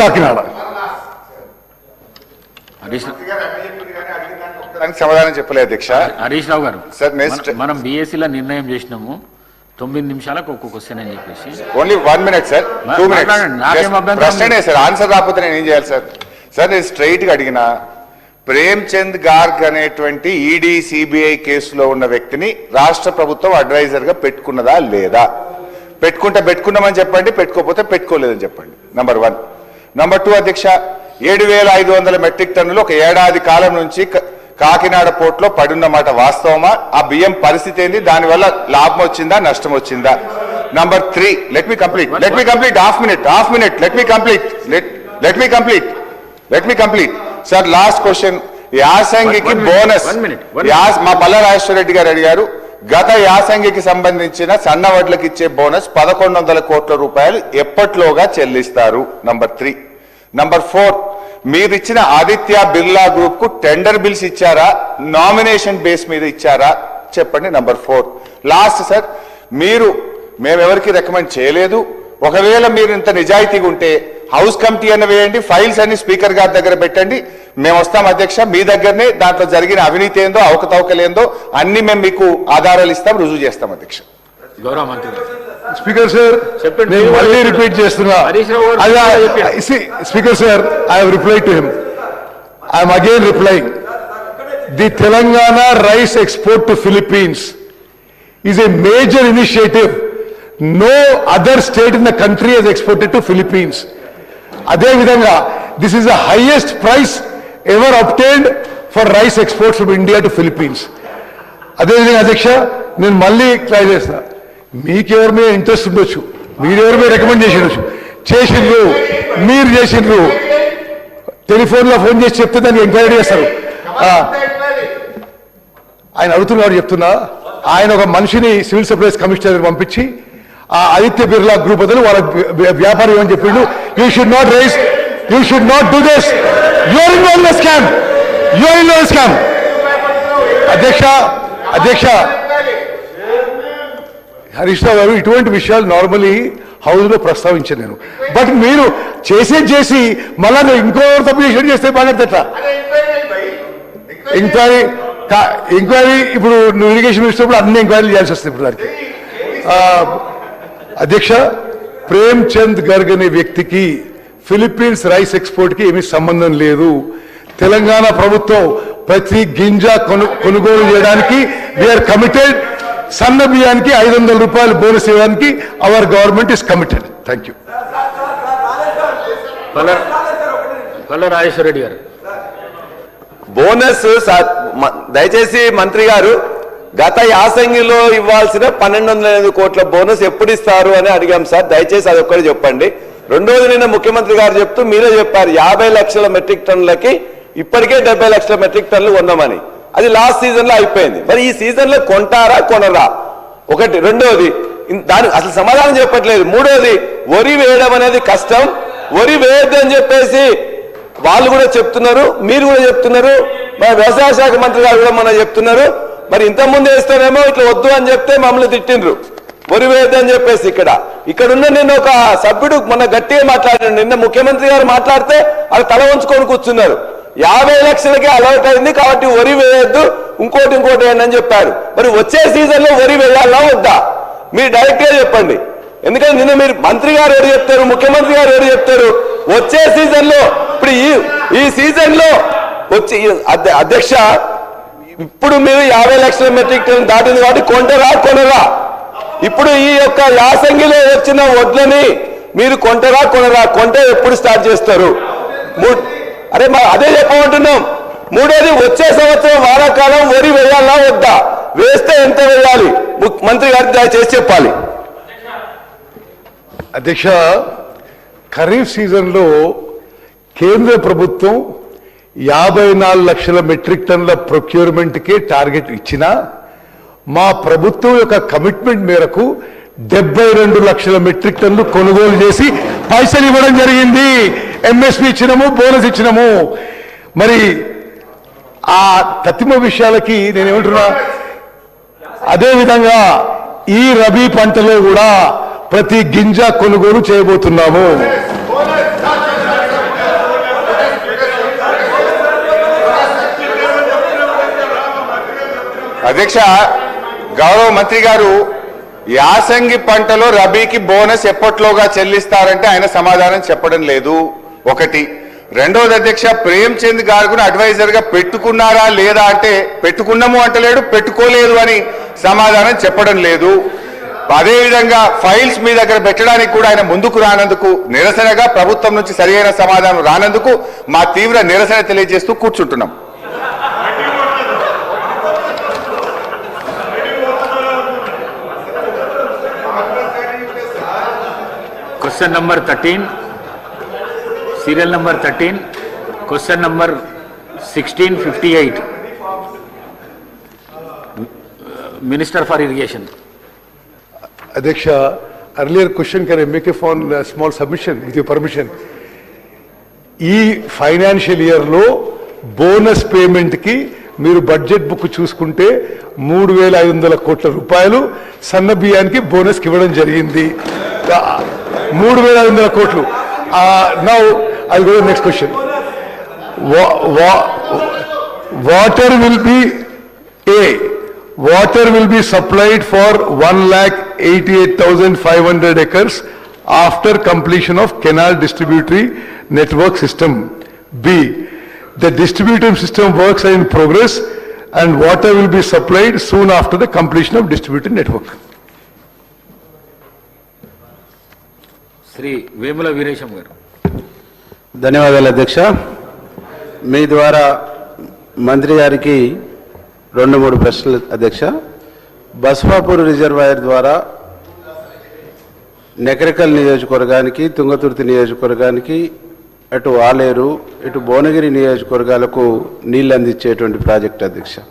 కాకినాడ. సమాధానం చెప్పలేదు అధ్యక్ష. హరీష్ రావు గారు, సార్ నెక్స్ట్ మనం బీఎస్సీలో నిర్ణయం చేసినాము 9 నిమిషాలకు ఒక్క క్వశ్చన్ అని చెప్పేసి. ఓన్లీ 1 minute సార్, 2 minutes ప్రశ్నే సార్, ఆన్సర్ రాకపోతే నేను ఏం చేయాలి సార్? సార్ నేను స్ట్రైట్ గా అడిగిన, ప్రేమ్చంద్ గార్గ్ అనేటువంటి ఈడీ సిబిఐ కేసులో ఉన్న వ్యక్తిని రాష్ట్ర ప్రభుత్వం అడ్వైజర్ గా పెట్టుకున్నదా లేదా? పెట్టుకున్నామని చెప్పండి, పెట్టుకోకపోతే పెట్టుకోలేదని చెప్పండి. నంబర్ 1. నంబర్ 2 అధ్యక్ష, 7,500 మెట్రిక్ టన్నులు ఒక ఏడాది కాలం నుంచి కాకినాడ పోర్టులో పడున్నమాట వాస్తవమా? ఆ బియ్యం పరిస్థితి ఏంది? దానివల్ల లాభం వచ్చిందా, నష్టం వచ్చిందా? Number 3, let me complete half minute let me complete sir. Last question, యాసంగికి బోనస్ మా పల్లా రాజేశ్వర రెడ్డి గారు అడిగారు. గత యాసంగికి సంబంధించిన సన్న వడ్లకు ఇచ్చే బోనస్ 1,100 కోట్ల రూపాయలు ఎప్పట్లోగా చెల్లిస్తారు? నంబర్ 3. నంబర్ 4, మీరు ఇచ్చిన ఆదిత్య బిర్లా గ్రూప్ కు టెండర్ బిల్స్ ఇచ్చారా, నామినేషన్ బేస్ మీద ఇచ్చారా చెప్పండి. నంబర్ 4. లాస్ట్ సార్, మేమెవరికి రికమెండ్ చేయలేదు. ఒకవేళ మీరు ఇంత నిజాయితీగా ఉంటే హౌస్ కమిటీ అన్న వేయండి, ఫైల్స్ అన్ని స్పీకర్ గారి దగ్గర పెట్టండి, మేము వస్తాం అధ్యక్ష మీ దగ్గరనే. దాంట్లో జరిగిన అవినీతి ఏందో, అవకతవకలేందో అన్ని మేము మీకు ఆధారాలు ఇస్తాం, రుజువు చేస్తాం అధ్యక్ష. గౌరవ మంత్రి స్పీకర్ సార్, నేను మళ్ళీ రిపీట్ చేస్తున్నా. Speaker sir, I have replied to him. I'm again replying. The Telangana rice export to Philippines is a major initiative. No other state in the country has exported to Philippines. Adhe vidhanga, this is the highest price ever obtained for rice exports from India to Philippines. Adhe vidhanga adhyaksha, nenu malli try chestha. Meeku evaru mee interest undochu, meer evaru mee recommend chesinడ్రు, meer chesinడ్రు. Telephone లో phone చేసి చెప్తే దాన్ని enquiry చేస్తారు. ఆయన అడుగుతున్నాడు, చెప్తున్నా, ఆయన ఒక మనిషిని సివిల్ సప్లైస్ కమిషనర్ పంపించి ఆ ఆదిత్య బిర్లా గ్రూప్ బదులు వాళ్ళ వ్యాపారం అని చెప్పిండు. You should not do this. You're involved in scam. అధ్యక్ష హరీష్ రావు గారు, ఇటువంటి విషయాలు నార్మలీ హౌస్ లో ప్రస్తావించాను నేను. బట్ మీరు చేసి మళ్ళా ఇంకో తప్పు చేస్తే బాగా ఎంక్వైరీ ఇప్పుడు నువ్వు ఇరిగేషన్ మినిస్టర్ అన్ని ఎంక్వైరీలు చేయాల్సి వస్తుంది ఇప్పుడు దానికి. అధ్యక్ష, ప్రేమ్చంద్ గర్గ్ అనే వ్యక్తికి ఫిలిప్పీన్స్ రైస్ ఎక్స్పోర్ట్ కి ఏమీ సంబంధం లేదు. తెలంగాణ ప్రభుత్వం ప్రతి గింజ కొనుగోలు చేయడానికి వీఆర్ కమిటెడ్. సన్న బియ్యానికి 500 రూపాయలు బోనస్ ఇవ్వడానికి our government is committed. Thank you. Palla Rajeshwara Reddy గారు, బోనస్ దయచేసి మంత్రి గారు, గత యాసంగిలో ఇవ్వాల్సిన 1,208 కోట్ల బోనస్ ఎప్పుడు ఇస్తారు అని అడిగాం సార్. దయచేసి అది ఒక్కటి చెప్పండి. రెండోది, నిన్న ముఖ్యమంత్రి గారు చెప్తూ మీరే చెప్పారు 50 లక్షల మెట్రిక్ టన్నులకి ఇప్పటికే 70 లక్షల మెట్రిక్ టన్నులు కొన్నామని. అది లాస్ట్ సీజన్ లో అయిపోయింది. మరి ఈ సీజన్ లో కొంటారా కొనరా? ఒకటి. రెండోది, దానికి అసలు సమాధానం చెప్పట్లేదు. మూడోది, వరి వేయడం అనేది కష్టం, వరి వేయద్దని చెప్పేసి వాళ్ళు కూడా చెప్తున్నారు, మీరు కూడా చెప్తున్నారు, మన వ్యవసాయ శాఖ మంత్రి గారు కూడా మన చెప్తున్నారు. మరి ఇంతకుముందు వేస్తేనేమో ఇట్లా వద్దు అని చెప్తే మమ్మల్ని తిట్టిండ్రు, వరి వేయద్దని చెప్పేసి. ఇక్కడున్న నిన్న ఒక సభ్యుడు మొన్న గట్టిగా మాట్లాడాడు. నిన్న ముఖ్యమంత్రి గారు మాట్లాడితే అది తల ఉంచుకొని కూర్చున్నారు. 50 లక్షలకే అలౌట్ అయింది కాబట్టి వరి వేయొద్దు, ఇంకోటి వేయండి అని చెప్పారు. మరి వచ్చే సీజన్ లో వరి వేయాలా వద్దా? మీరు డైరెక్ట్ గా చెప్పండి. ఎందుకంటే నిన్న మీరు మంత్రి గారు ఎవరు చెప్తారు, ముఖ్యమంత్రి గారు ఎవరు చెప్తారు? వచ్చే సీజన్ లో, ఇప్పుడు ఈ సీజన్ లో వచ్చి అధ్యక్ష, ఇప్పుడు మీరు 50 లక్షల మెట్రిక్ టన్ దాటింది కాబట్టి కొనరా? ఇప్పుడు ఈ యొక్క యాసంగిలో వచ్చిన వడ్లని మీరు కొంటరా? కొంటే ఎప్పుడు స్టార్ట్ చేస్తారు? అరే అదే చెప్పమంటున్నాం. మూడోది, వచ్చే సంవత్సరం వానాకాలం వరి వేయాలా వద్దా? వేస్తే ఎంత వేయాలి? మంత్రి గారికి దయచేసి చెప్పాలి. అధ్యక్ష, ఖరీఫ్ సీజన్లో కేంద్ర ప్రభుత్వం 54 లక్షల మెట్రిక్ టన్నుల ప్రొక్యూర్మెంట్కే టార్గెట్ ఇచ్చినా మా ప్రభుత్వం యొక్క కమిట్మెంట్ మేరకు 72 లక్షల మెట్రిక్ టన్నులు కొనుగోలు చేసి పైసలు ఇవ్వడం జరిగింది. ఎంఎస్పీ ఇచ్చినాము, బోనస్ ఇచ్చినాము. మరి ఆ తత్తిమ విషయాలకి నేనేమంటున్నా, అదేవిధంగా ఈ రబీ పంటలో కూడా ప్రతి గింజ కొనుగోలు చేయబోతున్నాము. అధ్యక్ష, గౌరవ మంత్రి గారు యాసంగి పంటలో రబీకి బోనస్ ఎప్పట్లోగా చెల్లిస్తారంటే ఆయన సమాధానం చెప్పడం లేదు. ఒకటి. రెండోది అధ్యక్ష, ప్రేమ్ చంద్ గారు కూడా అడ్వైజర్ గా పెట్టుకున్నారా లేదా అంటే పెట్టుకున్నాము అంటలేడు, పెట్టుకోలేదు అని సమాధానం చెప్పడం లేదు. అదేవిధంగా ఫైల్స్ మీ దగ్గర పెట్టడానికి కూడా ఆయన ముందుకు రానందుకు నిరసనగా ప్రభుత్వం నుంచి సరియైన సమాధానం రానందుకు మా తీవ్ర నిరసన తెలియజేస్తూ కూర్చుంటున్నాం. Question number 13, serial number 13, question number 1658. Minister for Irrigation. Adhyaksha, earlier question, can I make a small submission with your permission? ఈ ఫైనాన్షియల్ ఇయర్ లో బోనస్ పేమెంట్ కి మీరు బడ్జెట్ బుక్ చూసుకుంటే 3,500 కోట్ల రూపాయలు సన్న బియ్యానికి బోనస్ ఇవ్వడం జరిగింది. 3,500 కోట్లు. Now I go next question. Water will be water will be supplied for 1,88,500 acres after completion of canal distributory network system. B, the distributive system works are in progress and water will be supplied soon after the completion of distributed network. Sri Vemula Veeresham garu. ధన్యవాదాలు అధ్యక్ష. మీ ద్వారా మంత్రి గారికి 2-3 ప్రశ్నలు అధ్యక్ష. Baswapur reservoir ద్వారా నెకరికల్ నియోజకవర్గానికి, తుంగతుర్తి నియోజకవర్గానికి, అటు ఆలేరు, ఇటు భువనగిరి నియోజకవర్గాలకు నీళ్లు అందించేటువంటి ప్రాజెక్ట్ అధ్యక్ష.